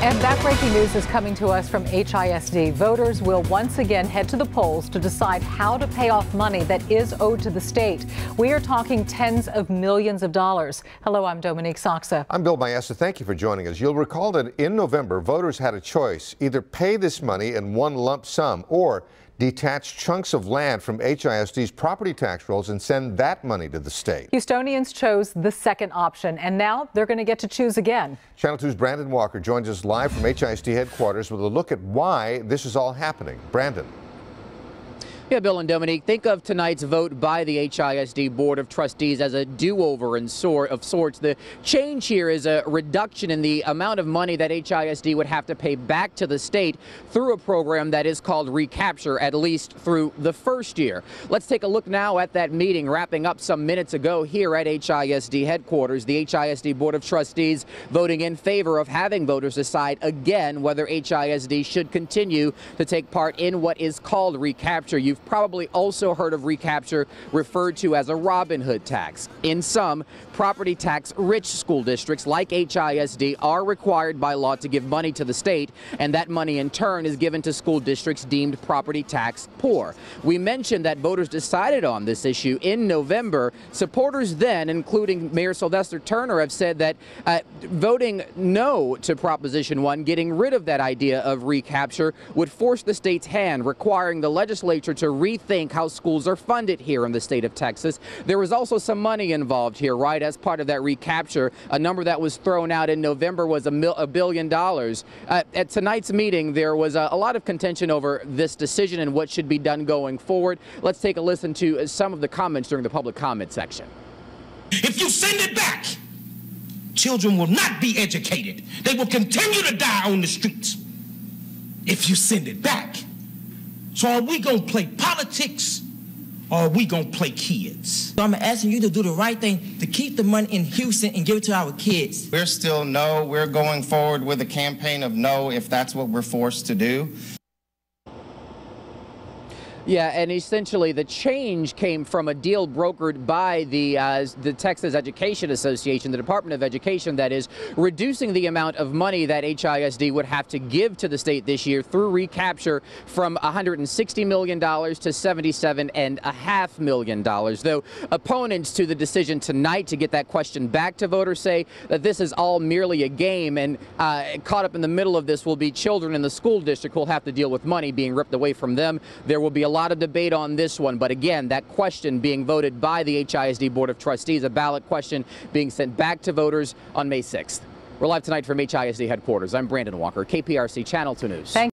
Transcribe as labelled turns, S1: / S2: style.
S1: And that breaking news is coming to us from HISD. Voters will once again head to the polls to decide how to pay off money that is owed to the state. We are talking tens of millions of dollars. Hello, I'm Dominique Soxa.
S2: I'm Bill Maessa. Thank you for joining us. You'll recall that in November, voters had a choice: either pay this money in one lump sum or detach chunks of land from HISD's property tax rolls and send that money to the state.
S1: Houstonians chose the second option, and now they're going to get to choose again.
S2: Channel 2's Brandon Walker joins us live from HISD headquarters with a look at why this is all happening. Brandon.
S3: Yeah, Bill and Dominique, think of tonight's vote by the HISD Board of Trustees as a do-over of sorts. The change here is a reduction in the amount of money that HISD would have to pay back to the state through a program that is called recapture, at least through the first year. Let's take a look now at that meeting wrapping up some minutes ago here at HISD headquarters. The HISD Board of Trustees voting in favor of having voters decide again whether HISD should continue to take part in what is called recapture. You've probably also heard of recapture referred to as a Robin Hood tax. In some property tax rich school districts like HISD are required by law to give money to the state, and that money in turn is given to school districts deemed property tax poor. We mentioned that voters decided on this issue in November. Supporters then, including Mayor Sylvester Turner, have said that voting no to Proposition 1, getting rid of that idea of recapture, would force the state's hand, requiring the legislature to rethink how schools are funded here in the state of Texas. There was also some money involved here, right, as part of that recapture. A number that was thrown out in November was $1 billion. At tonight's meeting, there was a lot of contention over this decision and what should be done going forward. Let's take a listen to some of the comments during the public comment section.
S4: If you send it back, children will not be educated. They will continue to die on the streets if you send it back. So are we going to play politics, or are we going to play kids?
S5: So I'm asking you to do the right thing, to keep the money in Houston and give it to our kids.
S6: We're still no. We're going forward with a campaign of no if that's what we're forced to do.
S3: Yeah, and essentially the change came from a deal brokered by the Texas Education Association, the Department of Education, that is, reducing the amount of money that HISD would have to give to the state this year through recapture from $160 million to $77.5 million. Though opponents to the decision tonight to get that question back to voters say that this is all merely a game, and caught up in the middle of this will be children in the school district who will have to deal with money being ripped away from them. There will be a lot of debate on this one, but again, that question being voted by the HISD Board of Trustees, a ballot question being sent back to voters on May 6th. We're live tonight from HISD headquarters. I'm Brandon Walker, KPRC Channel 2 News.